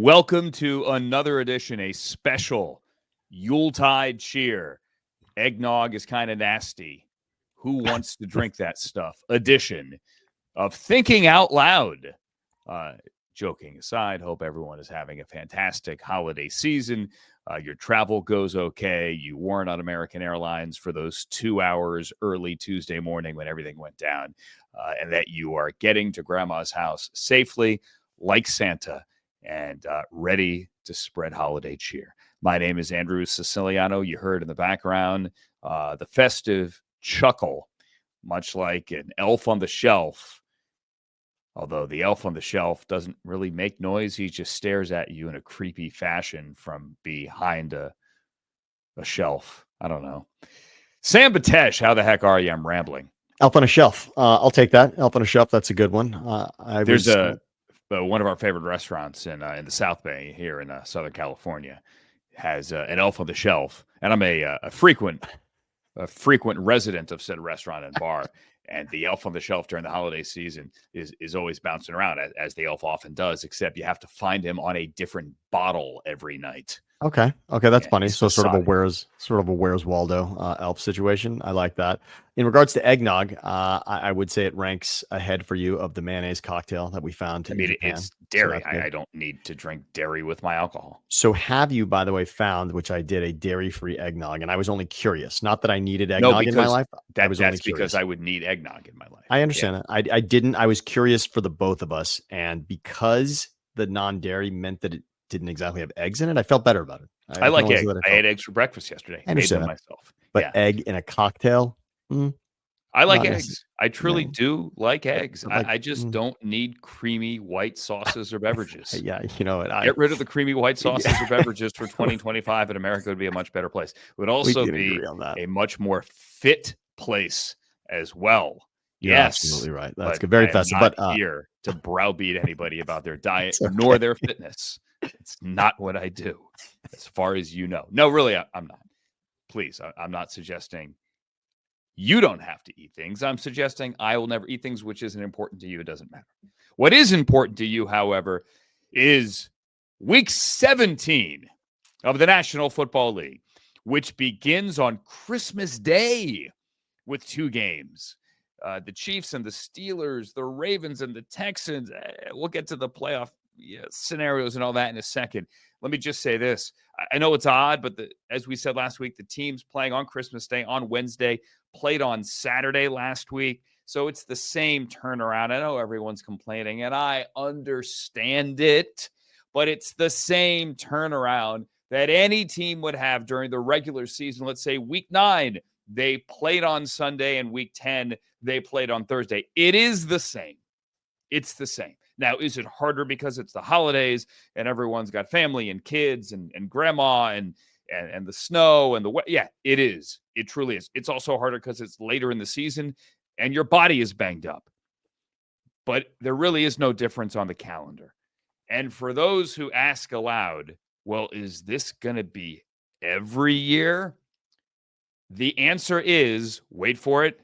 Welcome to another edition, a special Yuletide cheer. Eggnog is kind of nasty. Who wants to drink that stuff? Edition of Thinking Out Loud. Joking aside, hope everyone is having a fantastic holiday season. Your travel goes okay. You weren't on American Airlines for those 2 hours early Tuesday morning when everything went down, and that you are getting to Grandma's house safely, like Santa, and ready to spread holiday cheer. My name is Andrew Siciliano. You heard in the background the festive chuckle, much like an elf on the shelf. Although the elf on the shelf doesn't really make noise, he just stares at you in a creepy fashion from behind a shelf. I don't know. Sam Betesh, how the heck are you? I'm rambling. Elf on a shelf. I'll take that. Elf on a shelf. That's a good one. There's one of our favorite restaurants in the South Bay here in Southern California has an elf on the shelf, and I'm a frequent resident of said restaurant and bar. And the elf on the shelf during the holiday season is always bouncing around, as the elf often does, except you have to find him on a different bottle every night. Okay, that's funny. So sort of a Where's Waldo elf situation. I like that. In regards to eggnog, I would say it ranks ahead for you of the mayonnaise cocktail that we found. It's dairy. So I don't need to drink dairy with my alcohol. So have you, by the way, found, which I did, a dairy-free eggnog? And I was only curious. Not that I needed eggnog in my life. That's because I would need eggnog in my life. I understand that. I didn't. I was curious for the both of us, and because the non-dairy meant that it didn't exactly have eggs in it, I felt better about it. I like eggs. I ate eggs for breakfast yesterday. I made them myself. But egg in a cocktail? I like eggs. I truly do like eggs. I just don't need creamy white sauces or beverages. You know what? Get rid of the creamy white sauces or beverages for 2025, and America would be a much better place. It would also be a much more fit place as well. You're absolutely right. That's good. Very festive. But here to browbeat anybody about their diet nor their fitness. It's not what I do, as far as you know. No, really, I'm not. Please, I'm not suggesting you don't have to eat things. I'm suggesting I will never eat things, which isn't important to you. It doesn't matter. What is important to you, however, is Week 17 of the National Football League, which begins on Christmas Day with 2 games. The Chiefs and the Steelers, the Ravens and the Texans. We'll get to the playoff scenarios and all that in a second. Let me just say this. I know it's odd, but as we said last week, the teams playing on Christmas Day on Wednesday played on Saturday last week. So it's the same turnaround. I know everyone's complaining, and I understand it, but it's the same turnaround that any team would have during the regular season. Let's say week 9, they played on Sunday, and week 10, they played on Thursday. It is the same. It's the same. Now, is it harder because it's the holidays and everyone's got family and kids and grandma and the snow and the wet? Yeah, it is. It truly is. It's also harder because it's later in the season and your body is banged up. But there really is no difference on the calendar. And for those who ask aloud, well, is this going to be every year? The answer is, wait for it,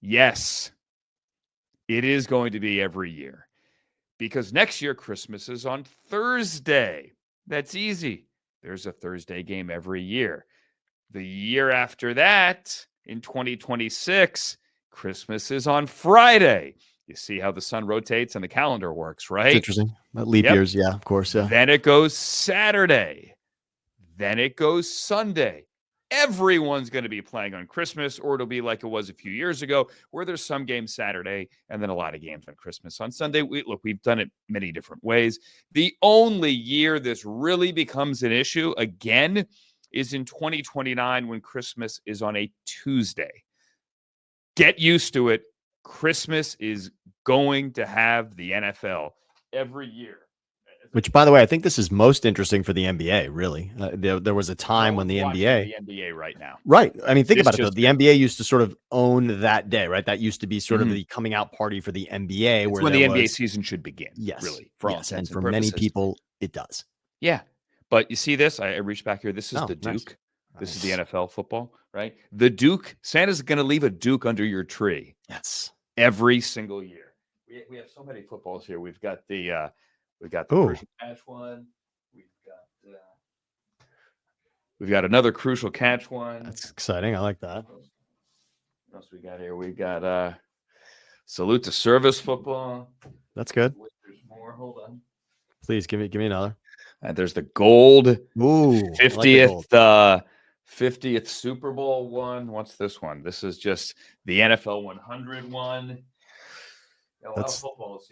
yes. It is going to be every year, because next year Christmas is on Thursday. That's easy. There's a Thursday game every year. The year after that, in 2026, Christmas is on Friday. You see how the sun rotates and the calendar works, right? It's interesting. Leap years, yeah, of course. Yeah. Then it goes Saturday. Then it goes Sunday. Everyone's going to be playing on Christmas, or it'll be like it was a few years ago, where there's some games Saturday and then a lot of games on Christmas on Sunday. We've done it many different ways. The only year this really becomes an issue, again, is in 2029 when Christmas is on a Tuesday. Get used to it. Christmas is going to have the NFL every year. Which, by the way, I think this is most interesting for the NBA, really. There was a time when the NBA right now. Right. I mean, think about it, though. The NBA used to sort of own that day, right? That used to be sort of the coming out party for the NBA. It's when the NBA season should begin. Yes. Really. And for many people, it does. Yeah. But you see this? I reached back here. This is the Duke. Nice. This is the NFL football, right? The Duke. Santa's going to leave a Duke under your tree. Yes. Every single year. We have so many footballs here. We've got the We got the Crucial Catch one. We've got another Crucial Catch one. That's exciting. I like that. What else we got here? We got Salute to Service football. That's good. There's more. Hold on. Please give me another. There's the gold 50th like 50th Super Bowl one. What's this one? This is just the NFL 100 one.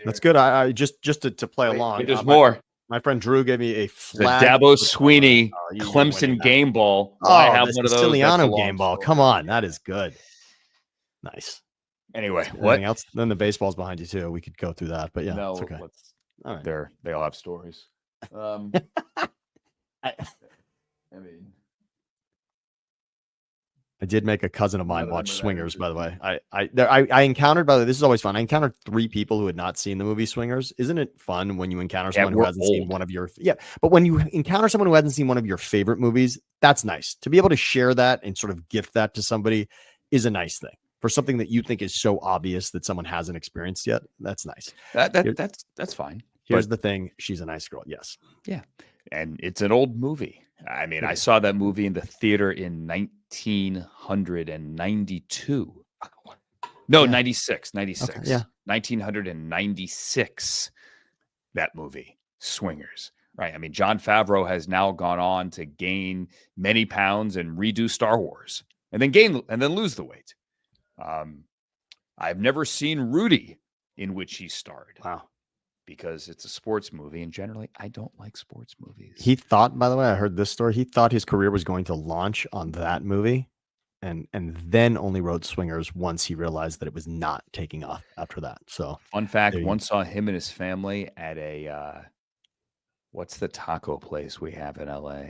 That's good. I just to play along. There's more. My friend Drew gave me a flag. The Dabo Sweeney Clemson game ball. I have one of those. Siciliano game ball. Come on, that is good. Nice. Anyway, what else? Then the baseball's behind you too. We could go through that, but yeah, no, it's okay. All right. They all have stories. I mean, I did make a cousin of mine watch Swingers, by the way. I encountered, by the way, this is always fun. I encountered 3 people who had not seen the movie Swingers. Isn't it fun when you encounter someone who hasn't seen one of your, but when you encounter someone who hasn't seen one of your favorite movies, that's nice. To be able to share that and sort of gift that to somebody is a nice thing. For something that you think is so obvious that someone hasn't experienced yet, that's nice. That's fine. Here's the thing. She's a nice girl. Yes. Yeah. And it's an old movie. I mean, I saw that movie in the theater in 1992. No, 96. Okay, yeah. 1996. That movie, Swingers. Right. I mean, Jon Favreau has now gone on to gain many pounds and redo Star Wars and then lose the weight. I've never seen Rudy, in which he starred. Wow. Because it's a sports movie, and generally I don't like sports movies. He thought, by the way, I heard this story. He thought his career was going to launch on that movie, and then only wrote Swingers once he realized that it was not taking off after that. So, fun fact: once saw him and his family at a what's the taco place we have in LA?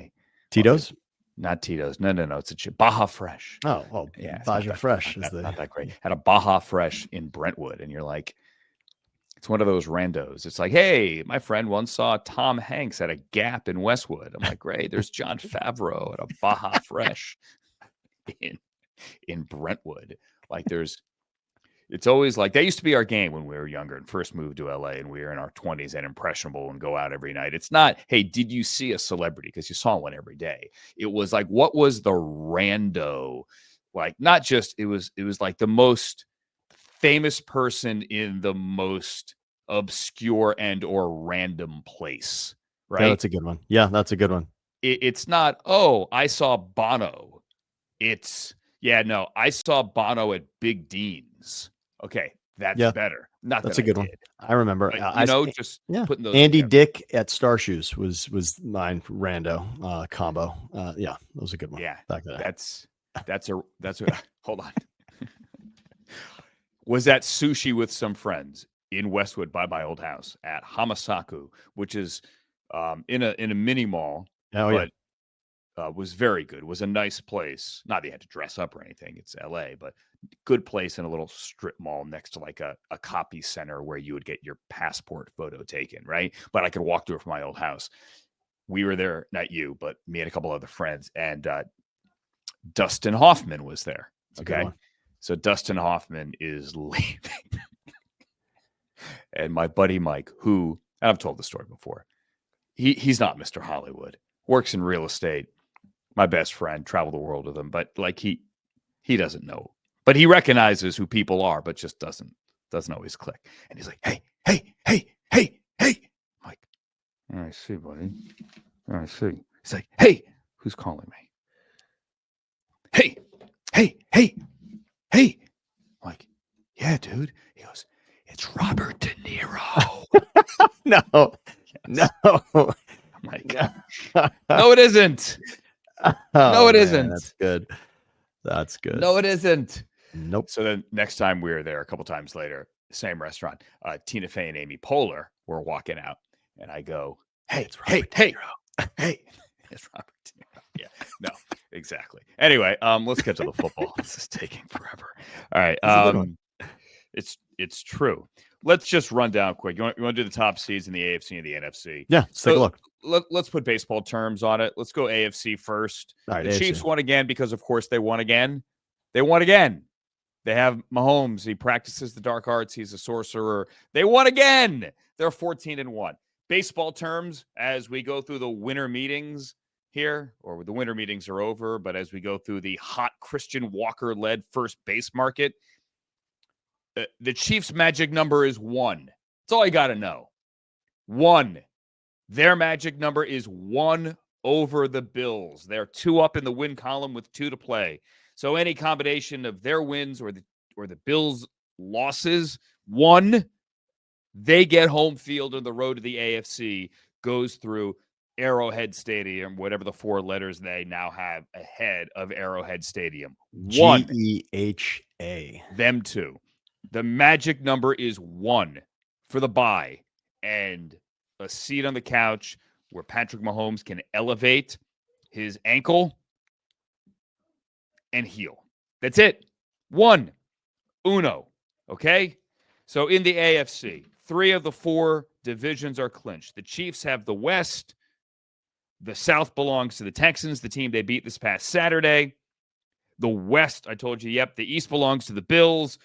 Tito's. Not Tito's. No. It's a Baja Fresh. Oh, yeah. Baja Fresh is not that great. Had a Baja Fresh in Brentwood, and you're like, it's one of those randos. It's like, hey, my friend once saw Tom Hanks at a Gap in Westwood. I'm like, great. There's Jon Favreau at a Baja Fresh in Brentwood. Like, it's always like, that used to be our game when we were younger and first moved to LA and we were in our 20s and impressionable and go out every night. It's not, hey, did you see a celebrity? Because you saw one every day. It was like, what was the rando? Like, not just, it was like the most famous person in the most obscure and or random place, right? Yeah, that's a good one. Yeah, that's a good one. It's not, oh, I saw Bono. It's, I saw Bono at Big Dean's. Okay, that's better. That's a good one. I remember. But, just putting those Andy together. Dick at Star Shoes was mine rando combo. That was a good one. Yeah, back then. That's a hold on. Was at sushi with some friends in Westwood by my old house at Hamasaku, which is in a mini mall. Was very good. Was a nice place. Not that you had to dress up or anything. It's LA, but good place in a little strip mall next to like a copy center where you would get your passport photo taken, right? But I could walk to it from my old house. We were there, not you, but me and a couple other friends, and Dustin Hoffman was there. Okay. So Dustin Hoffman is leaving. And my buddy Mike, who, and I've told the story before, he's not Mr. Hollywood, works in real estate. My best friend, traveled the world with him, but like he doesn't know. But he recognizes who people are, but just doesn't always click. And he's like, hey. I'm like, I see, buddy. I see. He's like, hey, who's calling me? Hey. I'm like, yeah, dude. He goes, it's Robert De Niro. No. I'm like, no, it isn't. No, it isn't. That's good. No, it isn't. Nope. So then next time we were there, a couple times later, same restaurant, Tina Fey and Amy Poehler were walking out, and I go, hey, it's Robert De Niro. Yeah, no, exactly. Anyway, let's get to the football. This is taking forever. All right. It's true. Let's just run down quick. You want to do the top seeds in the AFC and the NFC? Yeah, let's take a look. Let's put baseball terms on it. Let's go AFC first. All right, the AFC. Chiefs won again because, of course, they won again. They won again. They have Mahomes. He practices the dark arts. He's a sorcerer. They won again. They're 14-1. baseball terms, as we go through the winter meetings here, or the winter meetings are over, but as we go through the hot Christian Walker-led first base market, the Chiefs' magic number is 1. That's all you got to know. 1. Their magic number is 1 over the Bills. They're 2 up in the win column with 2 to play. So any combination of their wins or the Bills' losses, 1, they get home field on the road to the AFC, goes through Arrowhead Stadium, whatever the 4 letters they now have ahead of Arrowhead Stadium. 1. GEHA. Them 2. The magic number is 1 for the bye and a seat on the couch where Patrick Mahomes can elevate his ankle and heal. That's it. 1. Uno. Okay? So in the AFC, 3 of the 4 divisions are clinched. The Chiefs have the West. The South belongs to the Texans, the team they beat this past Saturday. The West, I told you, yep. The East belongs to the Bills.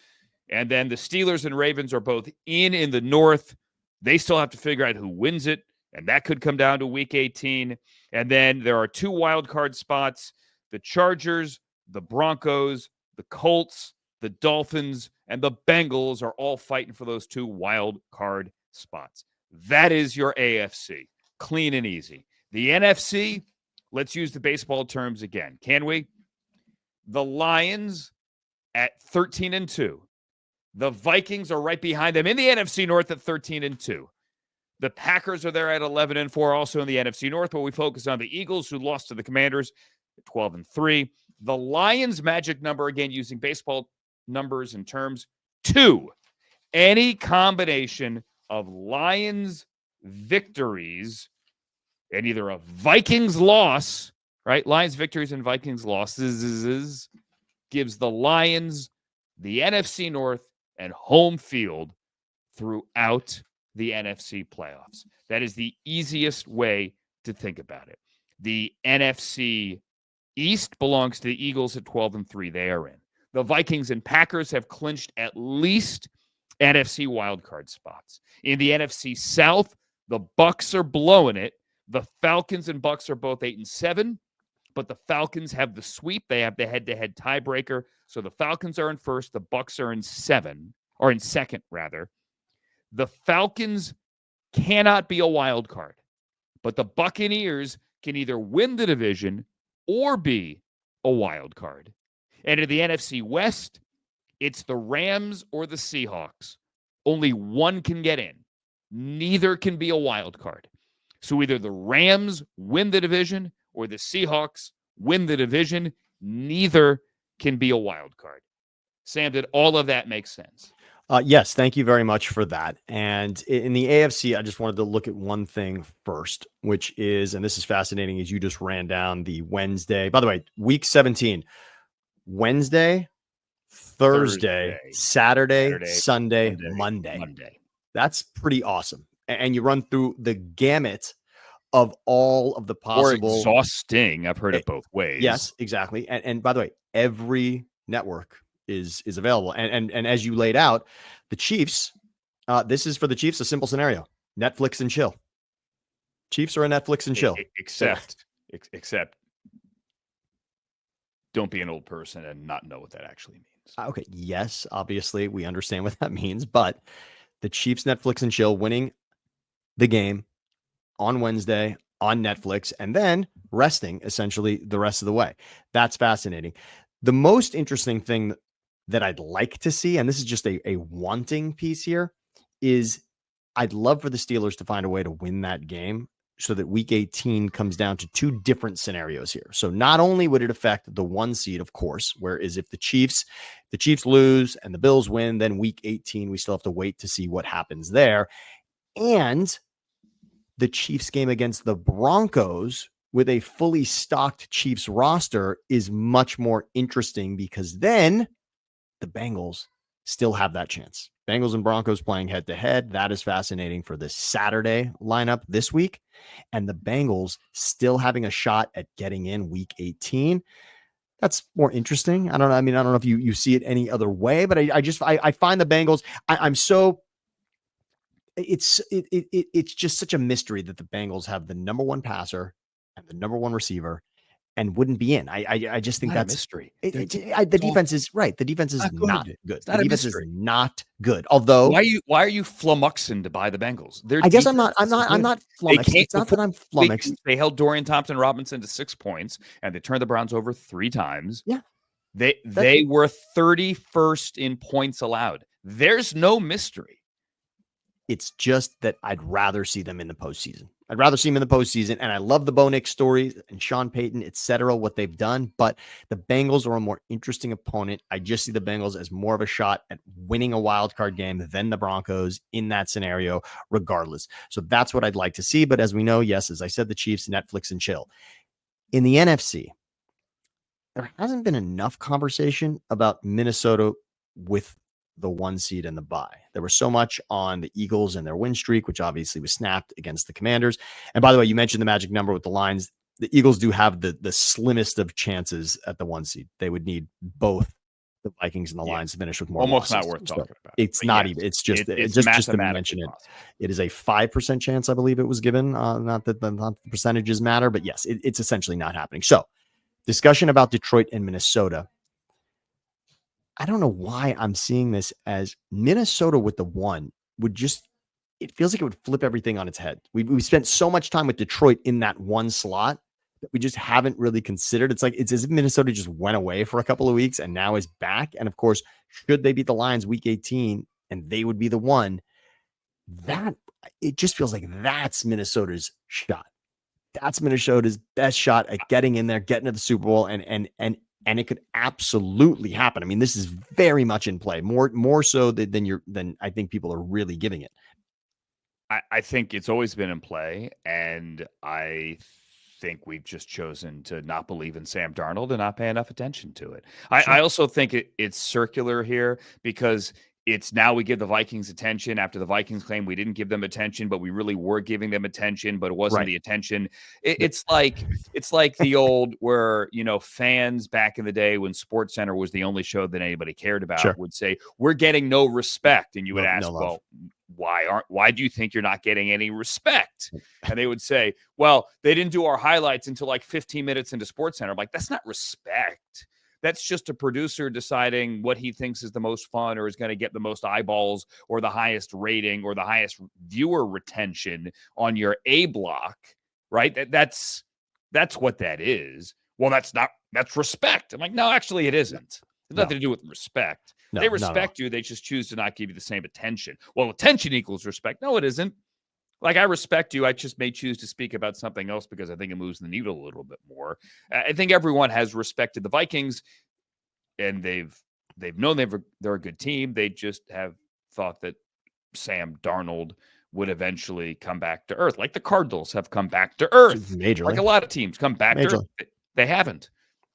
And then the Steelers and Ravens are both in the North. They still have to figure out who wins it, and that could come down to Week 18. And then there are 2 wild card spots. The Chargers, the Broncos, the Colts, the Dolphins, and the Bengals are all fighting for those 2 wild card spots. That is your AFC. Clean and easy. The NFC, let's use the baseball terms again. Can we? The Lions at 13-2. The Vikings are right behind them in the NFC North at 13-2. The Packers are there at 11-4, also in the NFC North, where we focus on the Eagles, who lost to the Commanders at 12-3. The Lions' magic number, again, using baseball numbers and terms, 2. Any combination of Lions victories and either a Vikings loss, right? Lions victories and Vikings losses gives the Lions the NFC North and home field throughout the NFC playoffs. That is the easiest way to think about it. The NFC East belongs to the Eagles at 12-3. They are in. The Vikings and Packers have clinched at least NFC wildcard spots. In the NFC South, the Bucs are blowing it. The Falcons and Bucs are both 8-7, but the Falcons have the sweep. They have the head-to-head tiebreaker. So the Falcons are in first. The Bucs are in second, rather. The Falcons cannot be a wild card, but the Buccaneers can either win the division or be a wild card. And in the NFC West, it's the Rams or the Seahawks. Only one can get in. Neither can be a wild card. So either the Rams win the division or the Seahawks win the division. Neither can be a wild card. Sam, did all of that make sense? Yes, thank you very much for that. And in the AFC, I just wanted to look at one thing first, which is, and this is fascinating, as you just ran down the Wednesday. By the way, week 17, Wednesday, Thursday, Saturday, Sunday, Monday. That's pretty awesome. And you run through the gamut of all of the possible. Or exhausting. I've heard it both ways. Yes, exactly. And by the way, every network is available. And as you laid out, the Chiefs, this is for the Chiefs, a simple scenario: Netflix and chill. Chiefs are a Netflix and chill. Except don't be an old person and not know what that actually means. Okay. Yes, obviously we understand what that means, but the Chiefs, Netflix and chill, winning the game on Wednesday on Netflix and then resting essentially the rest of the way. That's fascinating. The most interesting thing that I'd like to see, and this is just a wanting piece here, is I'd love for the Steelers to find a way to win that game so that week 18 comes down to 2 different scenarios here. So not only would it affect the 1 seed, of course, whereas if the Chiefs lose and the Bills win, then week 18, we still have to wait to see what happens there. And the Chiefs game against the Broncos with a fully stocked Chiefs roster is much more interesting because then the Bengals still have that chance. Bengals and Broncos playing head to head. That is fascinating for this Saturday lineup this week. And the Bengals still having a shot at getting in week 18. That's more interesting. I don't know. I mean, I don't know if you see it any other way, but I find the Bengals, I'm so it's just such a mystery that the Bengals have the number one passer and the number one receiver and wouldn't be in. I just think that's a mystery. The defense is right. The defense is not good. It's not the a defense mystery. is not good. Although why are you flummoxing to buy the Bengals? I guess I'm not flummoxed. It's not that I'm flummoxed. They held Dorian Thompson-Robinson to 6 points and they turned the Browns over 3 times. Yeah. They were 31st in points allowed. There's no mystery. It's just that I'd rather see them in the postseason. I'd rather see them in the postseason. And I love the Bo Nix stories and Sean Payton, et cetera, what they've done. But the Bengals are a more interesting opponent. I just see the Bengals as more of a shot at winning a wild card game than the Broncos in that scenario, regardless. So that's what I'd like to see. But as we know, yes, as I said, the Chiefs, Netflix and chill. In the NFC, there hasn't been enough conversation about Minnesota with the 1 seed and the bye. There was so much on the Eagles and their win streak, which obviously was snapped against the Commanders. And by the way, you mentioned the magic number with the Lions. The Eagles do have the slimmest of chances at the 1 seed. They would need both the Vikings and the Lions to finish with more almost losses. not worth talking about. It's not even. It's just to mention it. It is a 5% chance, I believe it was given. Not that the percentages matter, but yes, it's essentially not happening. So discussion about Detroit and Minnesota. I don't know why I'm seeing this as Minnesota with the 1 would just, it feels like it would flip everything on its head. We spent so much time with Detroit in that 1 slot that we just haven't really considered. It's as if Minnesota just went away for a couple of weeks and now is back. And of course, should they beat the Lions week 18 and they would be the 1, that it just feels like that's Minnesota's shot. That's Minnesota's best shot at getting in there, getting to the Super Bowl, and it could absolutely happen. I mean, this is very much in play, more so than I think people are really giving it. I think it's always been in play, and I think we've just chosen to not believe in Sam Darnold and not pay enough attention to it. Sure. I also think it's circular here because it's now we give the Vikings attention after the Vikings claim we didn't give them attention, but we really were giving them attention, but it wasn't the attention. It's like the old where, fans back in the day when SportsCenter was the only show that anybody cared about would say, we're getting no respect. And you would ask, well, why do you think you're not getting any respect? And they would say, well, they didn't do our highlights until like 15 minutes into SportsCenter. I'm like, that's not respect. That's just a producer deciding what he thinks is the most fun or is going to get the most eyeballs or the highest rating or the highest viewer retention on your A block, right? That's what that is. Well, that's respect. I'm like, no, actually it isn't. It's nothing to do with respect. They respect you. They just choose to not give you the same attention. Well, attention equals respect. No, it isn't. Like, I respect you. I just may choose to speak about something else because I think it moves the needle a little bit more. I think everyone has respected the Vikings, and they've known they're a good team. They just have thought that Sam Darnold would eventually come back to earth, like the Cardinals have come back to earth. Majorly. Like a lot of teams come back to earth. They haven't.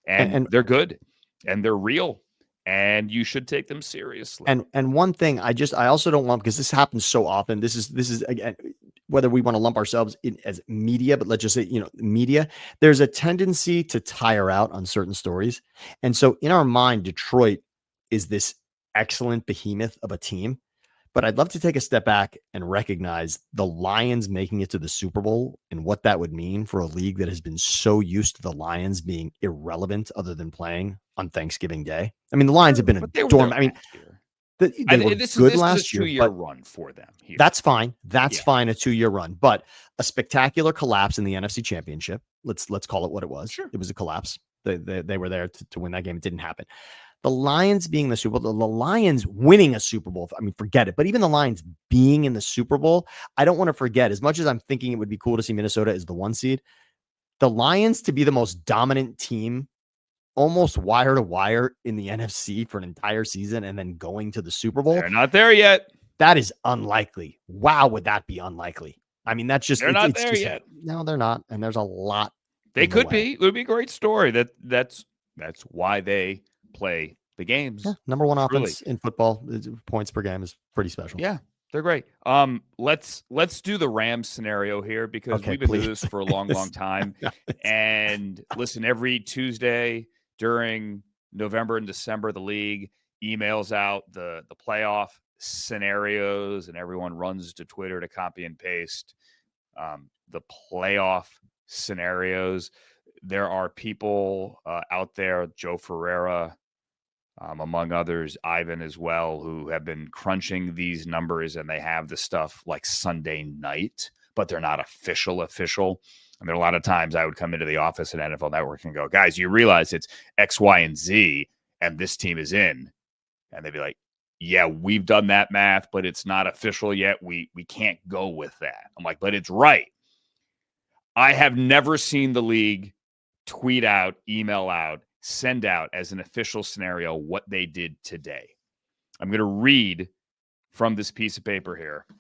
And they're good, and they're real. And you should take them seriously. And one thing I also don't lump, because this happens so often. This is again, whether we want to lump ourselves in as media, but let's just say, media, there's a tendency to tire out on certain stories. And so in our mind, Detroit is this excellent behemoth of a team. But I'd love to take a step back and recognize the Lions making it to the Super Bowl and what that would mean for a league that has been so used to the Lions being irrelevant other than playing on Thanksgiving Day. I mean, the Lions have been a dorm. I mean, they were good last year. This is a 2-year run for them here. That's fine. That's fine, a 2-year run. But a spectacular collapse in the NFC Championship. Let's call it what it was. Sure. It was a collapse. They were there to win that game. It didn't happen. The Lions being the Super Bowl, the Lions winning a Super Bowl, I mean, forget it. But even the Lions being in the Super Bowl, I don't want to forget, as much as I'm thinking it would be cool to see Minnesota as the 1 seed, the Lions to be the most dominant team, almost wire to wire in the NFC for an entire season and then going to the Super Bowl. They're not there yet. That is unlikely. Wow, would that be unlikely? I mean, that's just, they're not there yet. No, they're not. And there's a lot. They could be. It would be a great story. That's why they play the games. Yeah, number 1 offense in football. Points per game is pretty special. Yeah, they're great. Let's do the Rams scenario here because we've been doing this for a long time. And listen, every Tuesday during November and December, the league emails out the playoff scenarios, and everyone runs to Twitter to copy and paste the playoff scenarios. There are people out there, Joe Ferreira, among others, Ivan as well, who have been crunching these numbers, and they have the stuff like Sunday night, but they're not official. And there are a lot of times I would come into the office at NFL Network and go, guys, you realize it's X, Y, and Z, and this team is in. And they'd be like, yeah, we've done that math, but it's not official yet. We can't go with that. I'm like, but it's right. I have never seen the league tweet out, email out, send out as an official scenario what they did today. I'm going to read from this piece of paper here. I'm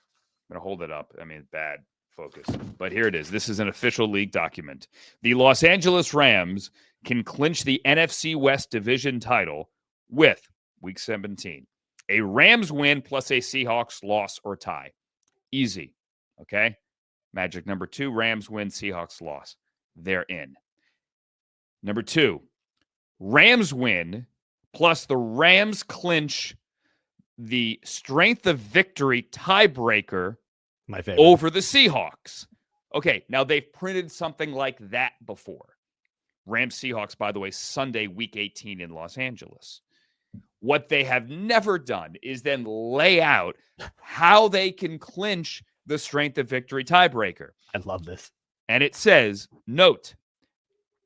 going to hold it up. I mean, bad focus, but here it is. This is an official league document. The Los Angeles Rams can clinch the NFC West division title with Week 17. A Rams win plus a Seahawks loss or tie. Easy. Okay? Magic number 2, Rams win, Seahawks loss. They're in. Number 2, Rams win plus the Rams clinch the strength of victory tiebreaker my favorite over the Seahawks. Okay, now they've printed something like that before. Rams Seahawks, by the way, Sunday, Week 18 in Los Angeles. What they have never done is then lay out how they can clinch the strength of victory tiebreaker. I love this. And it says, note,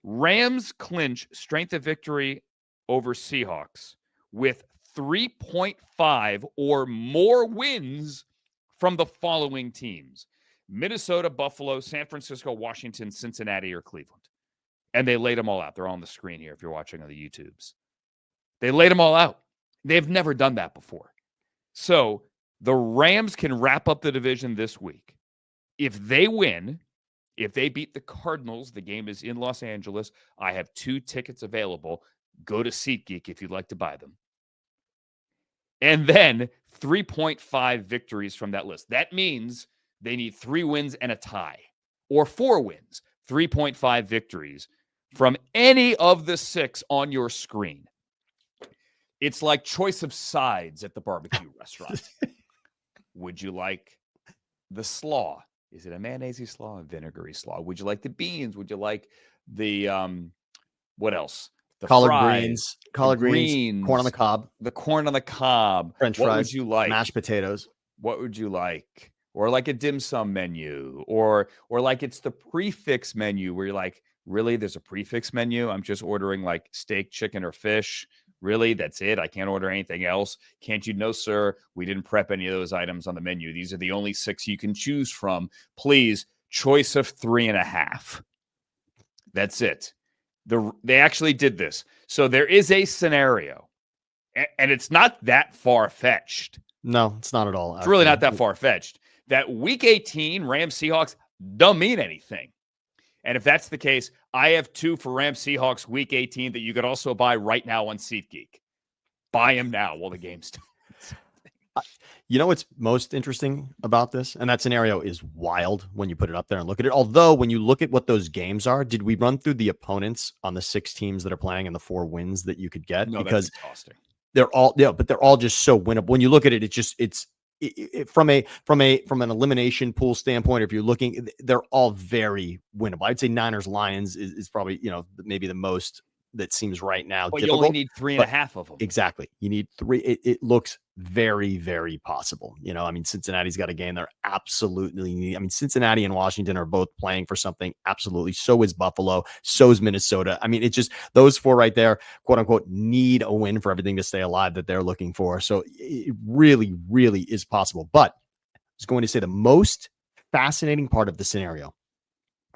Rams clinch strength of victory over Seahawks with 3.5 or more wins from the following teams: Minnesota, Buffalo, San Francisco, Washington, Cincinnati, or Cleveland. And they laid them all out. They're on the screen here if you're watching on the YouTubes. They laid them all out. They've never done that before. So the Rams can wrap up the division this week. If they win, if they beat the Cardinals, the game is in Los Angeles. I have 2 tickets available. Go to SeatGeek if you'd like to buy them. And then 3.5 victories from that list. That means they need 3 wins and a tie, or 4 wins, 3.5 victories from any of the 6 on your screen. It's like choice of sides at the barbecue restaurant. Would you like the slaw? Is it a mayonnaise slaw, a vinegary slaw? Would you like the beans? Would you like the what else? The collard fries, greens, corn on the cob, the corn on the cob, French what fries. Would you like? Mashed potatoes. What would you like? Or like a dim sum menu, or like it's the prefix menu where you're like, really? There's a prefix menu? I'm just ordering like steak, chicken, or fish. Really? That's it? I can't order anything else? Can't you? No, sir. We didn't prep any of those items on the menu. These are the only 6 you can choose from. Please, choice of 3.5. That's it. They actually did this. So there is a scenario, and it's not that far-fetched. No, it's not at all. It's really not that far-fetched. That Week 18 Rams Seahawks don't mean anything. And if that's the case, I have 2 for Rams Seahawks Week 18 that you could also buy right now on SeatGeek. Buy them now while the game's starts. You know what's most interesting about this? And that scenario is wild when you put it up there and look at it. Although when you look at what those games are, did we run through the opponents on the 6 teams that are playing and the 4 wins that you could get? No, because that's exhausting. They're all, yeah, but they're all just so winnable. When you look at it, it's from an elimination pool standpoint, if you're looking, they're all very winnable. I'd say Niners Lions is probably, maybe the most that seems right now. But difficult, you only need 3.5 of them. Exactly. You need 3. It looks very, very possible. Cincinnati's got a game they're absolutely. Cincinnati and Washington are both playing for something. Absolutely. So is Buffalo. So is Minnesota. It's just those 4 right there, quote unquote, need a win for everything to stay alive that they're looking for. So it really, really is possible. But I was going to say the most fascinating part of the scenario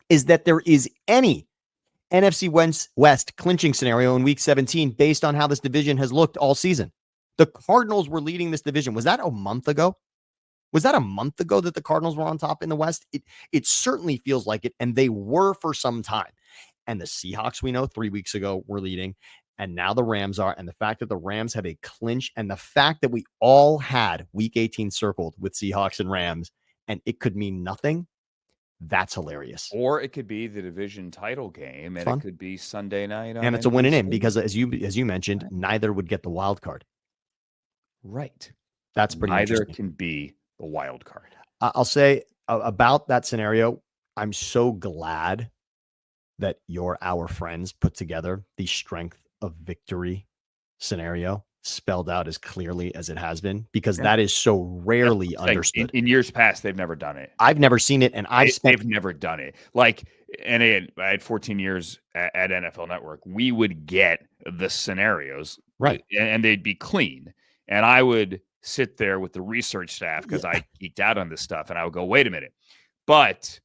is that there is any NFC West clinching scenario in Week 17 based on how this division has looked all season. The Cardinals were leading this division. Was that a month ago? Was that a month ago that the Cardinals were on top in the West? It certainly feels like it, and they were for some time. And the Seahawks, we know 3 weeks ago, were leading, and now the Rams are. And the fact that the Rams have a clinch, and the fact that we all had Week 18 circled with Seahawks and Rams, and it could mean nothing. That's hilarious. Or it could be the division title game, and it could be Sunday night. And it's a win and in because, as you mentioned, neither would get the wild card. Right. That's pretty Neither interesting. can be the wild card. I'll say about that scenario, I'm so glad that our friends put together the strength of victory scenario spelled out as clearly as it has been, because that is so rarely understood. In years past, they've never done it. I've never seen it, and they've never done it. Like, and I had 14 years at NFL Network. We would get the scenarios, right, and they'd be clean. And I would sit there with the research staff because I geeked out on this stuff, and I would go, wait a minute, but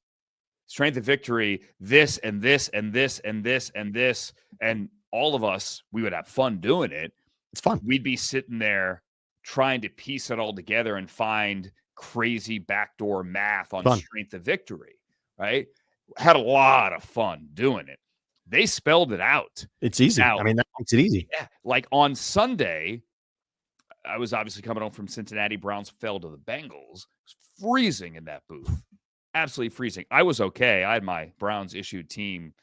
strength of victory, this and this and this and this and this, and all of us, we would have fun doing it. It's fun. We'd be sitting there trying to piece it all together and find crazy backdoor math on strength of victory, right? Had a lot of fun doing it. They spelled it out. It's easy. Now, I mean, that makes it easy. Yeah. Like on Sunday, I was obviously coming home from Cincinnati. Browns fell to the Bengals. It was freezing in that booth. Absolutely freezing. I was okay. I had my Browns issued team,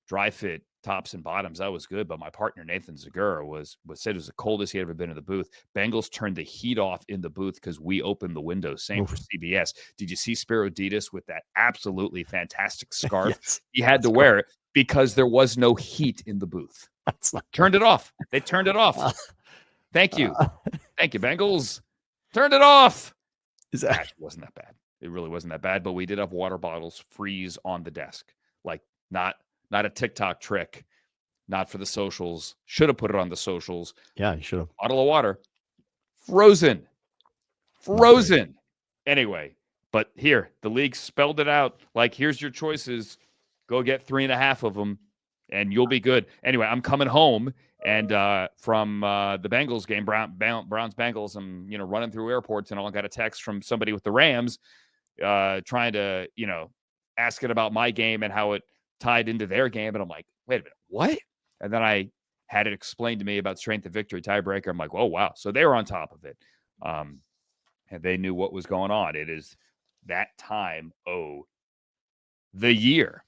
dry fit tops and bottoms. That was good. But my partner, Nathan Zagura, said it was the coldest he had ever been in the booth. Bengals turned the heat off in the booth because we opened the window. Same for CBS. Did you see Spiro Ditas with that absolutely fantastic scarf? Yes, he had to wear it because there was no heat in the booth. Turned it off. They turned it off. Thank you. Thank you, Bengals. Turned it off. Actually, wasn't that bad. It really wasn't that bad, but we did have water bottles freeze on the desk. Like, not a TikTok trick, not for the socials. Should have put it on the socials. Yeah, you should have. Bottle of water. Frozen. Anyway, but here, the league spelled it out. Like, here's your choices. Go get 3.5 of them, and you'll be good. Anyway, I'm coming home, and from the Bengals game, Browns-Bengals, I'm running through airports, and I got a text from somebody with the Rams trying to, asking about my game and how it tied into their game. And I'm like, wait a minute, what? And then I had it explained to me about strength of victory tiebreaker. I'm like, oh, wow. So they were on top of it. And they knew what was going on. It is that time of the year.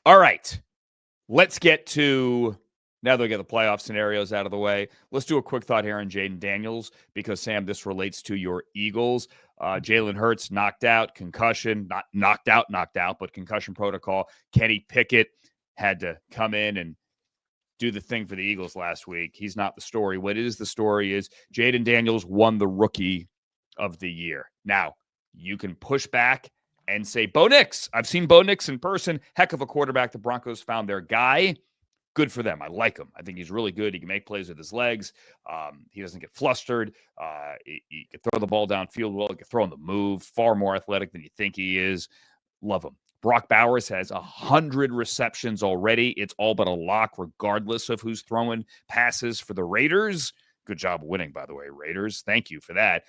All right. Let's get to, now that we get the playoff scenarios out of the way, let's do a quick thought here on Jaden Daniels, because, Sam, this relates to your Eagles. Jalen Hurts knocked out, concussion, not knocked out, but concussion protocol. Kenny Pickett had to come in and do the thing for the Eagles last week. He's not the story. What is the story is Jaden Daniels won the Rookie of the Year. Now, you can push back and say, Bo Nix. I've seen Bo Nix in person. Heck of a quarterback. The Broncos found their guy. Good for them. I like him. I think he's really good. He can make plays with his legs. He doesn't get flustered. He can throw the ball downfield well. He can throw on the move. Far more athletic than you think he is. Love him. Brock Bowers has 100 receptions already. It's all but a lock, regardless of who's throwing passes for the Raiders. Good job winning, by the way, Raiders. Thank you for that.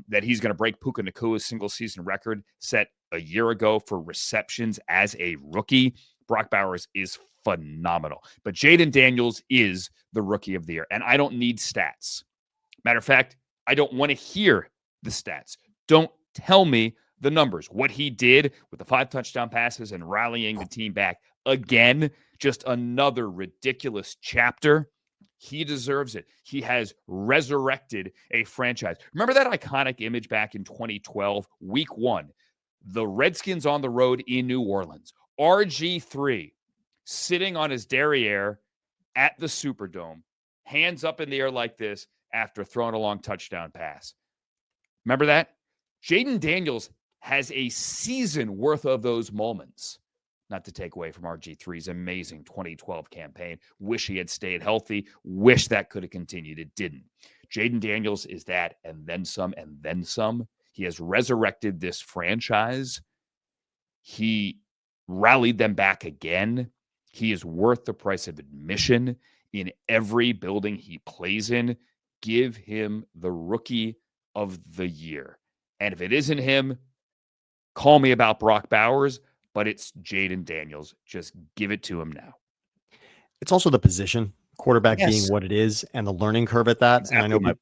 That he's going to break Puka Nakua's single-season record set a year ago for receptions as a rookie. Brock Bowers is phenomenal. But Jaden Daniels is the Rookie of the Year, and I don't need stats. Matter of fact, I don't want to hear the stats. Don't tell me the numbers. What he did with the 5 touchdown passes and rallying the team back. Again, just another ridiculous chapter. He deserves it. He has resurrected a franchise. Remember that iconic image back in 2012, week 1, the Redskins on the road in New Orleans. RG3 sitting on his derriere at the Superdome, hands up in the air like this after throwing a long touchdown pass. Remember that? Jaden Daniels has a season worth of those moments. Not to take away from RG3's amazing 2012 campaign. Wish he had stayed healthy. Wish that could have continued. It didn't. Jaden Daniels is that, and then some, and then some. He has resurrected this franchise. He rallied them back again. He is worth the price of admission in every building he plays in. Give him the Rookie of the Year. And if it isn't him, call me about Brock Bowers, but it's Jaden Daniels. Just give it to him now. It's also the position, quarterback being what it is, and the learning curve at that. Exactly. And I know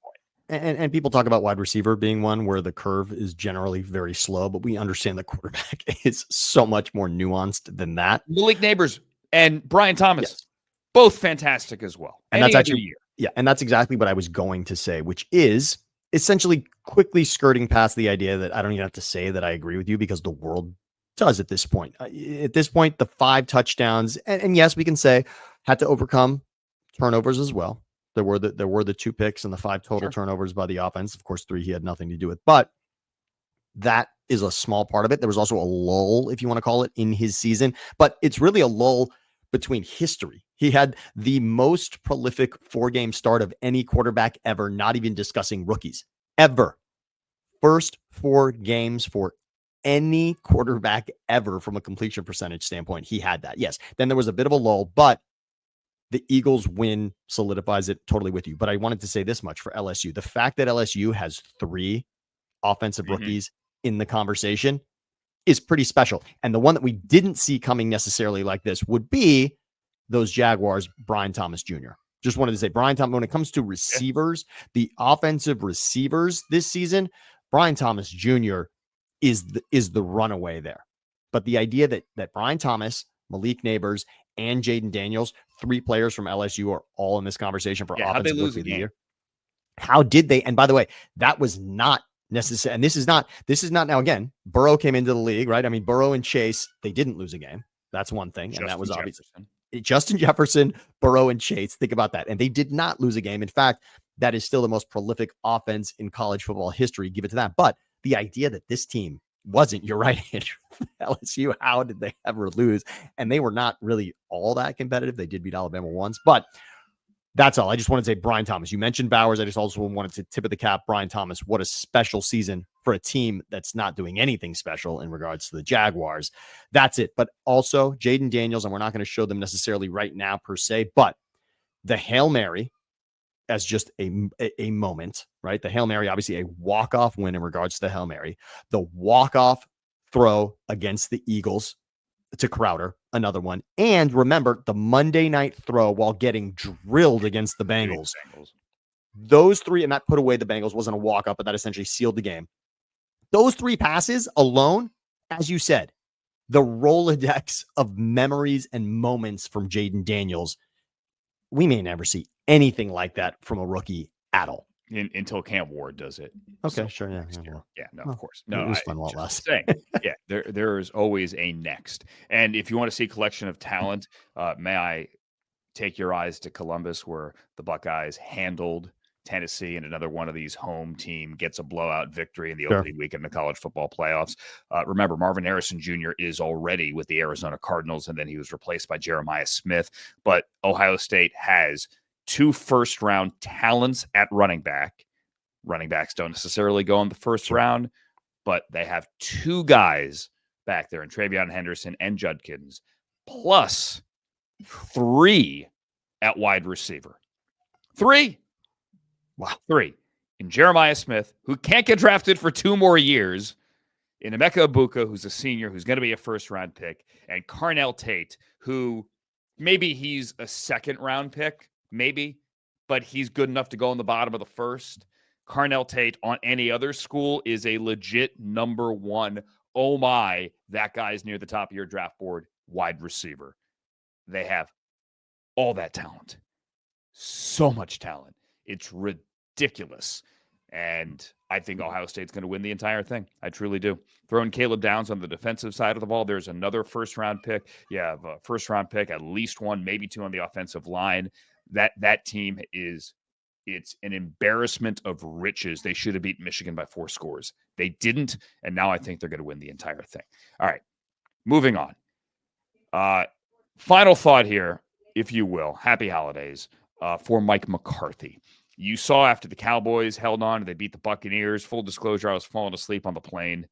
and people talk about wide receiver being one where the curve is generally very slow, but we understand that quarterback is so much more nuanced than that. Malik Neighbors and Brian Thomas, both fantastic as well. And that's actually, and that's exactly what I was going to say, which is essentially quickly skirting past the idea that I don't even have to say that I agree with you because the world does at this point. At this point, the 5 touchdowns, and yes, we can say had to overcome turnovers as well. There were the 2 picks and the 5 total turnovers by the offense. Of course, 3 he had nothing to do with, but that is a small part of it. There was also a lull, if you want to call it, in his season, but it's really a lull between history. He had the most prolific 4-game start of any quarterback ever, not even discussing rookies, ever. First 4 games for any quarterback ever from a completion percentage standpoint. He had that. Yes. Then there was a bit of a lull, but the Eagles win solidifies it. Totally with you. But I wanted to say this much for LSU. The fact that LSU has 3 offensive rookies in the conversation is pretty special. And the one that we didn't see coming necessarily like this would be those Jaguars, Brian Thomas Jr. Just wanted to say, Brian Thomas, when it comes to receivers, the offensive receivers this season, Brian Thomas Jr. is the runaway there. But the idea that Brian Thomas, Malik Neighbors, and Jaden Daniels, 3 players from LSU, are all in this conversation for offensive rookie of the year. How did they? And by the way, that was not necessary. And this is not now, again, Burrow came into the league, right? I mean, Burrow and Chase, they didn't lose a game. That's one thing. And that was obvious. Justin Jefferson, Burrow, and Chase. Think about that. And they did not lose a game. In fact, that is still the most prolific offense in college football history. Give it to that. But the idea that this team wasn't, you're right, LSU, how did they ever lose? And they were not really all that competitive. They did beat Alabama once, but that's all. I just wanted to say Brian Thomas. You mentioned Bowers. I just also wanted to tip of the cap. Brian Thomas, what a special season for a team that's not doing anything special in regards to the Jaguars. That's it. But also Jaden Daniels, and we're not going to show them necessarily right now per se, but the Hail Mary as just a moment, right? The Hail Mary, obviously a walk-off win in regards to the Hail Mary. The walk-off throw against the Eagles to Crowder, another one. And remember, the Monday night throw while getting drilled against the Bengals. Those 3, and that put away the Bengals, wasn't a walk-up, but that essentially sealed the game. Those 3 passes alone, as you said, the Rolodex of memories and moments from Jaden Daniels, we may never see anything like that from a rookie at all. Until Cam Ward does it. Okay, sure. Yeah. Of course. No, it was fun while it lasted. Yeah, there is always a next. And if you want to see a collection of talent, may I take your eyes to Columbus, where the Buckeyes handled Tennessee, and another one of these home team gets a blowout victory in the opening weekend of the college football playoffs. Remember, Marvin Harrison Jr. is already with the Arizona Cardinals, and then he was replaced by Jeremiah Smith. But Ohio State has 2 first-round talents at running back. Running backs don't necessarily go in the first round, but they have 2 guys back there in Travion Henderson and Judkins, plus 3 at wide receiver. 3. Wow. 3. In Jeremiah Smith, who can't get drafted for 2 more years, in Emeka Ibuka, who's a senior, who's going to be a first-round pick, and Carnell Tate, who maybe he's a second-round pick, maybe, but he's good enough to go in the bottom of the first. Carnell Tate on any other school is a legit number 1. Oh my, that guy's near the top of your draft board, wide receiver. They have all that talent. So much talent. It's ridiculous. And I think Ohio State's going to win the entire thing. I truly do. Throwing Caleb Downs on the defensive side of the ball, there's another first-round pick. You have a first-round pick, at least 1, maybe 2 on the offensive line. That team it's an embarrassment of riches. They should have beaten Michigan by 4 scores. They didn't, and now I think they're going to win the entire thing. All right, moving on. Final thought here, if you will. Happy holidays for Mike McCarthy. You saw after the Cowboys held on, they beat the Buccaneers. Full disclosure, I was falling asleep on the plane,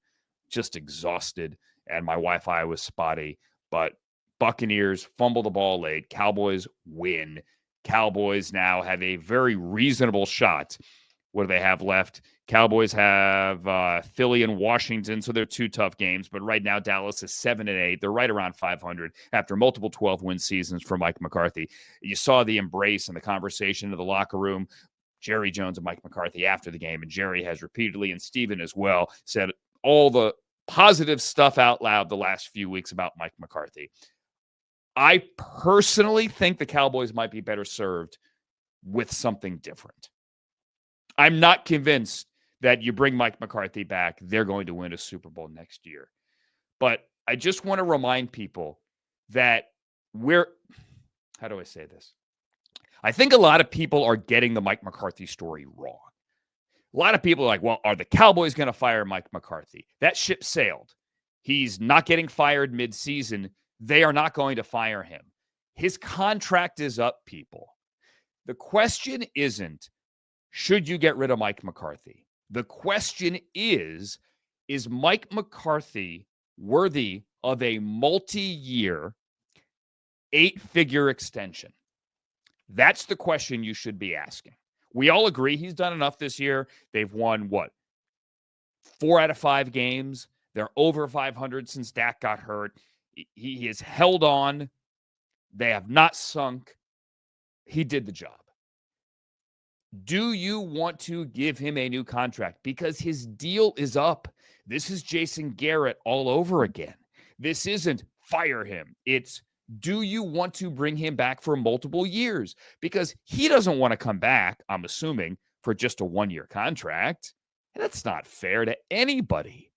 just exhausted, and my Wi-Fi was spotty. But Buccaneers fumble the ball late. Cowboys win. Cowboys now have a very reasonable shot. What do they have left? Cowboys have Philly and Washington, so they're 2 tough games. But right now, Dallas is 7-8. They're right around 500 after multiple 12-win seasons for Mike McCarthy. You saw the embrace and the conversation in the locker room. Jerry Jones and Mike McCarthy after the game, and Jerry has repeatedly, and Steven as well, said all the positive stuff out loud the last few weeks about Mike McCarthy. I personally think the Cowboys might be better served with something different. I'm not convinced that you bring Mike McCarthy back, they're going to win a Super Bowl next year. But I just want to remind people that how do I say this? I think a lot of people are getting the Mike McCarthy story wrong. A lot of people are like, well, are the Cowboys going to fire Mike McCarthy? That ship sailed. He's not getting fired mid-season. They are not going to fire him. His contract is up, people. The question isn't, should you get rid of Mike McCarthy? The question is Mike McCarthy worthy of a multi-year, 8-figure extension? That's the question you should be asking. We all agree he's done enough this year. They've won, 4 out of 5 games. They're over 500 since Dak got hurt. He has held on. They have not sunk. He did the job. Do you want to give him a new contract? Because his deal is up. This is Jason Garrett all over again. This isn't fire him. It's, do you want to bring him back for multiple years? Because he doesn't want to come back, I'm assuming, for just a 1-year contract. And that's not fair to anybody.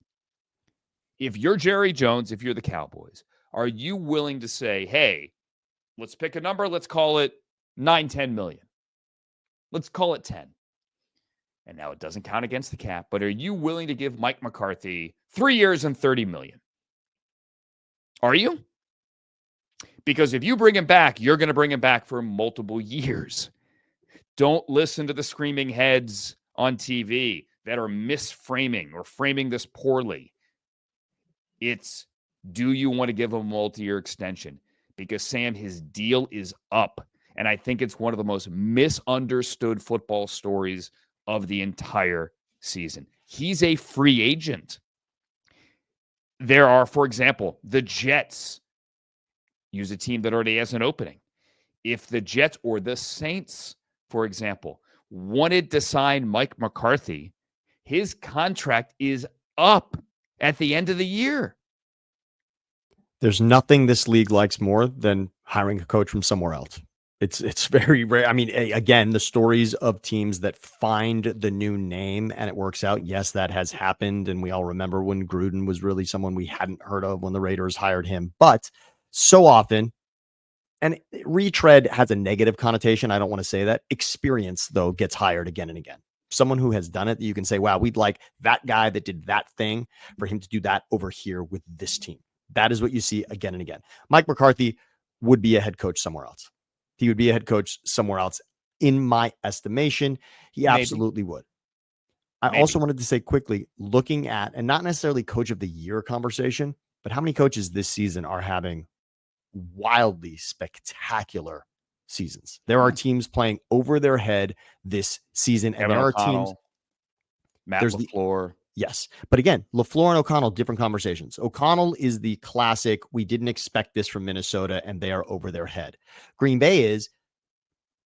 If you're Jerry Jones, if you're the Cowboys, are you willing to say, hey, let's pick a number, let's call it 9-10 million. Let's call it 10. And now it doesn't count against the cap, but are you willing to give Mike McCarthy 3 years and $30 million? Are you? Because if you bring him back, you're going to bring him back for multiple years. Don't listen to the screaming heads on TV that are misframing or framing this poorly. It's, do you want to give him a multi-year extension? Because, Sam, his deal is up. And I think it's one of the most misunderstood football stories of the entire season. He's a free agent. There are, for example, the Jets use a team that already has an opening. If the Jets or the Saints, for example, wanted to sign Mike McCarthy, his contract is up at the end of the year. There's nothing this league likes more than hiring a coach from somewhere else. It's very rare. I mean, again, the stories of teams that find the new name and it works out. Yes, that has happened. And we all remember when Gruden was really someone we hadn't heard of when the Raiders hired him. But so often, and retread has a negative connotation. I don't want to say that. Experience, though, gets hired again and again. Someone who has done it that you can say, wow, we'd like that guy that did that thing for him to do that over here with this team. That is what you see again and again. Mike McCarthy would be a head coach somewhere else. He would be a head coach somewhere else. In my estimation, he absolutely would. I also wanted to say quickly, looking at, and not necessarily coach of the year conversation, but how many coaches this season are having wildly spectacular seasons. There are teams playing over their head this season. And there are teams. Matt LaFleur. Yes. But again, LaFleur and O'Connell, different conversations. O'Connell is the classic, we didn't expect this from Minnesota, and they are over their head. Green Bay is,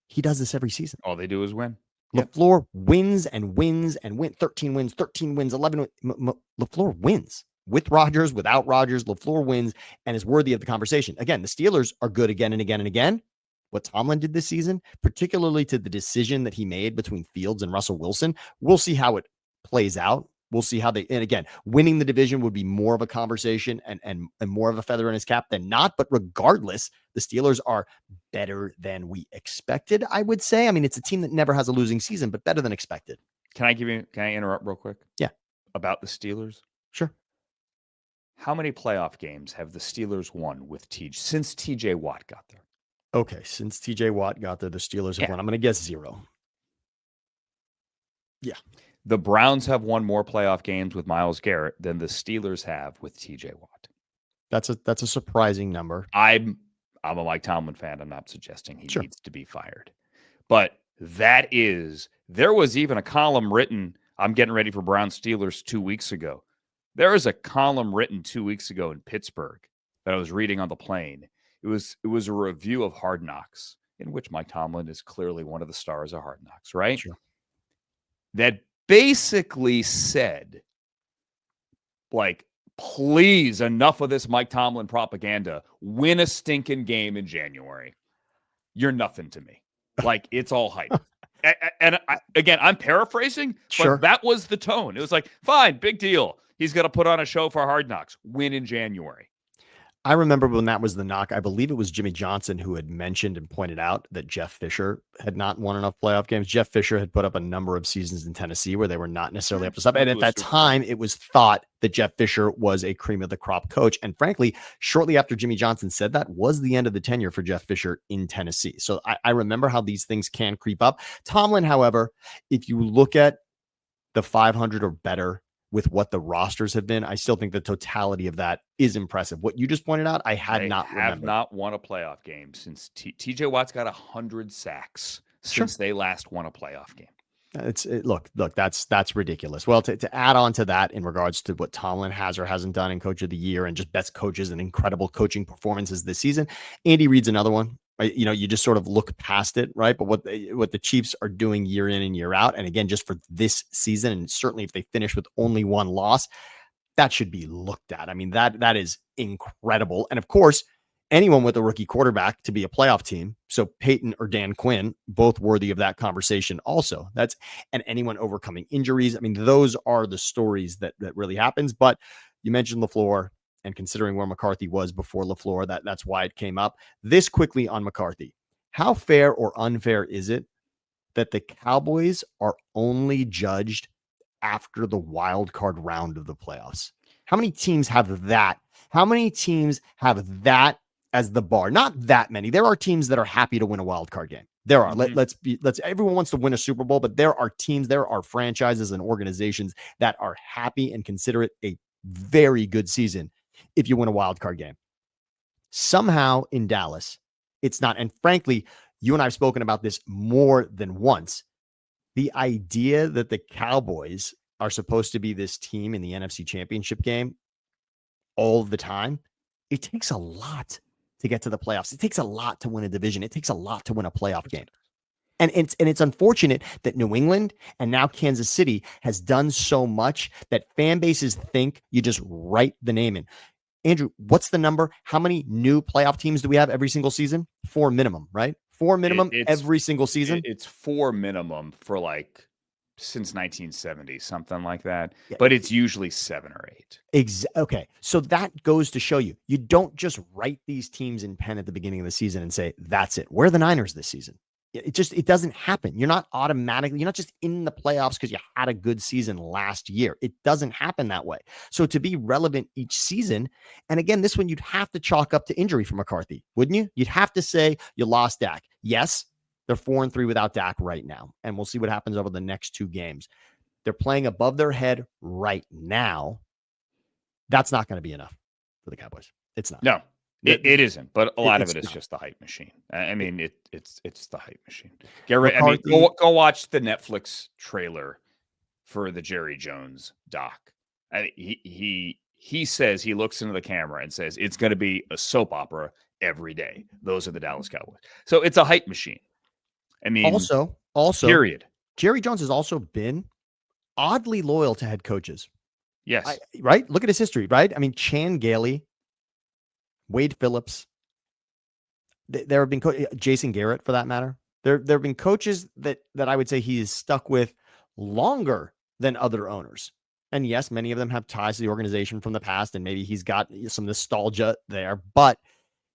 he does this every season. All they do is win. LaFleur wins and wins and wins. 13 wins, 11 wins. LaFleur wins. With Rodgers, without Rodgers, LaFleur wins and is worthy of the conversation. Again, the Steelers are good again and again and again. What Tomlin did this season, particularly to the decision that he made between Fields and Russell Wilson, we'll see how it plays out. We'll see how and again, winning the division would be more of a conversation and more of a feather in his cap than not. But regardless, the Steelers are better than we expected, I would say. I mean, it's a team that never has a losing season, but better than expected. Can I interrupt real quick? Yeah. About the Steelers? Sure. How many playoff games have the Steelers won with since TJ Watt got there? Okay. Since TJ Watt got there, the Steelers have won. I'm going to guess 0. Yeah. The Browns have won more playoff games with Myles Garrett than the Steelers have with TJ Watt. That's a surprising number. I'm a Mike Tomlin fan. I'm not suggesting he needs to be fired. But there was even a column written, I'm getting ready for Browns Steelers 2 weeks ago. There was a column written 2 weeks ago in Pittsburgh that I was reading on the plane. It was a review of Hard Knocks, in which Mike Tomlin is clearly one of the stars of Hard Knocks, right? Sure. That basically said, like, please, enough of this Mike Tomlin propaganda. Win a stinking game in January. You're nothing to me. Like, it's all hype. Again, I'm paraphrasing, but that was the tone. It was like, fine, big deal. He's going to put on a show for Hard Knocks, win in January. I remember when that was the knock. I believe it was Jimmy Johnson who had mentioned and pointed out that Jeff Fisher had not won enough playoff games. Jeff Fisher had put up a number of seasons in Tennessee where they were not necessarily up to stuff. And at that time, it was thought that Jeff Fisher was a cream of the crop coach. And frankly, shortly after Jimmy Johnson said that was the end of the tenure for Jeff Fisher in Tennessee. So I remember how these things can creep up. Tomlin, however, if you look at the 500 or better with what the rosters have been, I still think the totality of that is impressive. What you just pointed out, I have not won a playoff game since TJ Watt's got 100 sacks since they last won a playoff game. Look, that's ridiculous. Well, to add on to that in regards to what Tomlin has or hasn't done in Coach of the Year and just best coaches and incredible coaching performances this season, Andy Reid's another one. You know, you just sort of look past it, right? But what the Chiefs are doing year in and year out, and again, just for this season, and certainly if they finish with only one loss, that should be looked at. I mean, that is incredible. And of course, anyone with a rookie quarterback to be a playoff team, so Peyton or Dan Quinn, both worthy of that conversation also. And anyone overcoming injuries. I mean, those are the stories that really happens. But you mentioned LaFleur. And considering where McCarthy was before LaFleur, that's why it came up. This quickly on McCarthy. How fair or unfair is it that the Cowboys are only judged after the wild card round of the playoffs? How many teams have that? How many teams have that as the bar? Not that many. There are teams that are happy to win a wild card game. There are. Let's everyone wants to win a Super Bowl, but there are teams, there are franchises and organizations that are happy and consider it a very good season if you win a wild card game. Somehow in Dallas, it's not. And frankly, you and I have spoken about this more than once. The idea that the Cowboys are supposed to be this team in the NFC Championship game all the time, it takes a lot to get to the playoffs. It takes a lot to win a division. It takes a lot to win a playoff game. And it's unfortunate that New England and now Kansas City has done so much that fan bases think you just write the name in. Andrew, what's the number? How many new playoff teams do we have every single season? 4 minimum, right? 4 minimum every single season. It's 4 minimum for like since 1970, something like that. Yeah. But it's usually 7 or 8. Okay. So that goes to show you don't just write these teams in pen at the beginning of the season and say, that's it. We're the Niners this season. It doesn't happen. You're not just in the playoffs because you had a good season last year. It doesn't happen that way. So to be relevant each season, and again, this one you'd have to chalk up to injury for McCarthy, wouldn't you? You'd have to say you lost Dak. Yes, they're 4-3 without Dak right now, and we'll see what happens over the next 2 games. They're playing above their head right now. That's not going to be enough for the Cowboys. It's not. No. It isn't, but a lot of it is just the hype machine. I mean, it's the hype machine. Get ready. I mean, go watch the Netflix trailer for the Jerry Jones doc. He says, he looks into the camera and says it's going to be a soap opera every day. Those are the Dallas Cowboys. So it's a hype machine. I mean, also, period. Jerry Jones has also been oddly loyal to head coaches. Yes, right. Look at his history. Right. I mean, Chan Gailey, Wade Phillips. There have been Jason Garrett, for that matter. There have been coaches that I would say he is stuck with longer than other owners. And yes, many of them have ties to the organization from the past, and maybe he's got some nostalgia there, but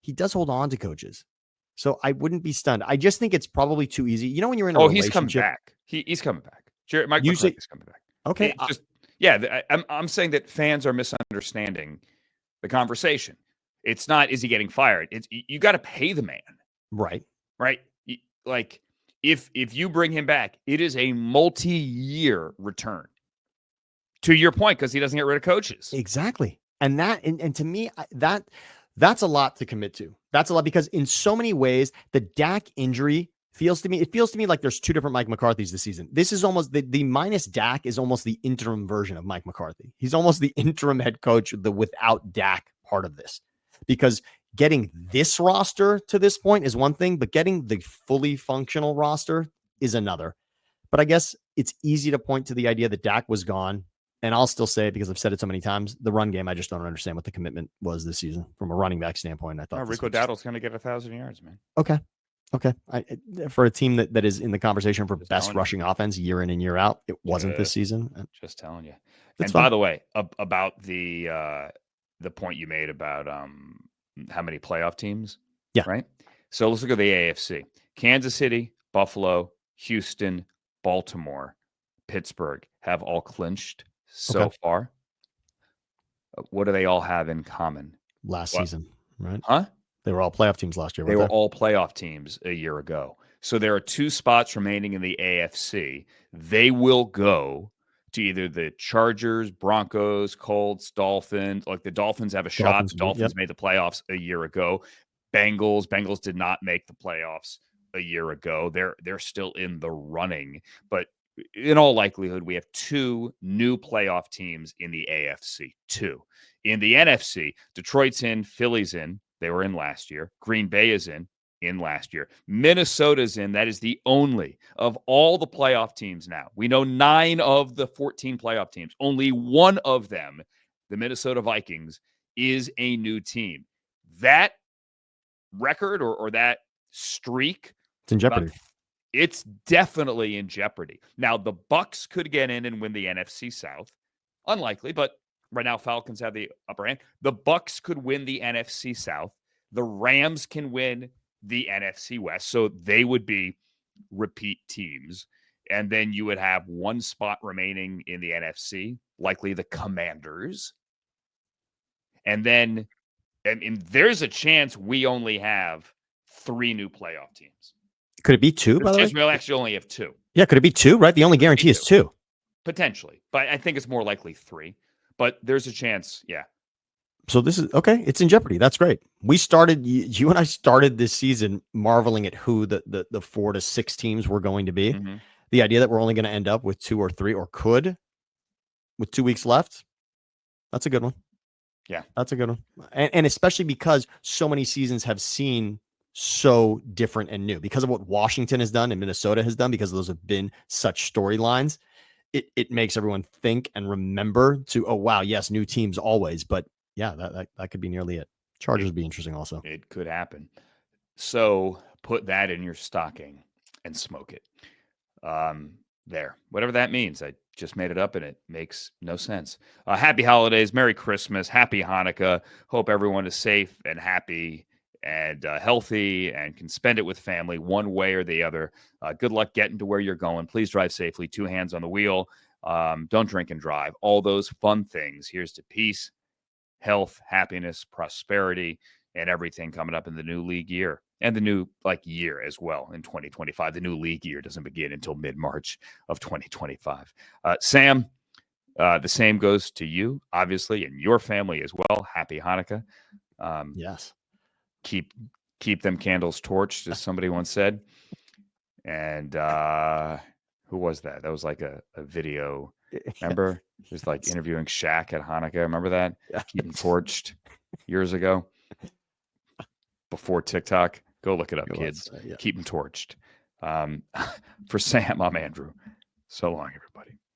he does hold on to coaches. So I wouldn't be stunned. I just think it's probably too easy. You know, when you're in a relationship. He's coming back. He's coming back. Mike McCarthy's coming back. Okay. I'm saying that fans are misunderstanding the conversation. It's not, is he getting fired? It's, you got to pay the man. Right. Right. Like if you bring him back, it is a multi-year return, to your point, because he doesn't get rid of coaches. Exactly. And to me, that's a lot to commit to. That's a lot, because in so many ways, the Dak injury feels to me like there's 2 different Mike McCarthys this season. This is almost the minus Dak is almost the interim version of Mike McCarthy. He's almost the interim head coach, the without Dak part of this. Because getting this roster to this point is one thing, but getting the fully functional roster is another. But I guess it's easy to point to the idea that Dak was gone. And I'll still say it because I've said it so many times. The run game, I just don't understand what the commitment was this season from a running back standpoint. I thought Rico Dowdle's going to get 1,000 yards, man. Okay. Okay. For a team that is in the conversation for best rushing offense year in and year out, it wasn't this season. Just telling you. That's and fun. By the way, about the point you made about how many playoff teams. Yeah. Right. So let's look at the AFC. Kansas City, Buffalo, Houston, Baltimore, Pittsburgh have all clinched so far. What do they all have in common? Last season, right? Huh? They were all playoff teams last year. They were all playoff teams a year ago. So there are 2 spots remaining in the AFC. They will go to either the Chargers, Broncos, Colts, Dolphins. Like the Dolphins have a shot. The Dolphins made the playoffs a year ago. Bengals did not make the playoffs a year ago. They're still in the running, but in all likelihood, we have 2 new playoff teams in the AFC. 2. In the NFC, Detroit's in, Philly's in. They were in last year. Green Bay is in last year. Minnesota's in. That is the only of all the playoff teams now. We know 9 of the 14 playoff teams. Only one of them, the Minnesota Vikings, is a new team. That record or that streak, it's in jeopardy. It's definitely in jeopardy. Now, the Bucs could get in and win the NFC South. Unlikely, but right now Falcons have the upper hand. The Bucs could win the NFC South. The Rams can win the NFC West. So they would be repeat teams. And then you would have 1 spot remaining in the NFC, likely the Commanders. And then there's a chance we only have 3 new playoff teams. Could it be 2, by the way? We'll actually only have 2. Yeah, could it be 2, right? The only guarantee is 2. Potentially. But I think it's more likely 3. But there's a chance, yeah. So this is, okay, it's in jeopardy. That's great. We started, you and I started this season marveling at who the 4 to 6 teams were going to be. Mm-hmm. The idea that we're only going to end up with 2 or 3, or could, with 2 weeks left, that's a good one. Yeah. That's a good one. And especially because so many seasons have seen so different and new because of what Washington has done and Minnesota has done, because those have been such storylines. It makes everyone think and remember to, oh, wow, yes, new teams always. But yeah, that could be nearly it. Chargers would be interesting also. It could happen. So put that in your stocking and smoke it. There, whatever that means. I just made it up and it makes no sense. Happy holidays, Merry Christmas, Happy Hanukkah. Hope everyone is safe and happy and healthy and can spend it with family one way or the other. Good luck getting to where you're going. Please drive safely, 2 hands on the wheel. Don't drink and drive. All those fun things. Here's to peace, health, happiness, prosperity, and everything coming up in the new league year. And the new year as well in 2025. The new league year doesn't begin until mid-March of 2025. Sam, the same goes to you, obviously, and your family as well. Happy Hanukkah. Yes. Keep them candles torched, as somebody once said. And who was that? That was like a video. Remember? It was like interviewing Shaq at Hanukkah. Remember that? Yeah. Keep them torched years ago. Before TikTok. Go look it up, kids. Yeah. Keep them torched. For Sam, I'm Andrew. So long, everybody.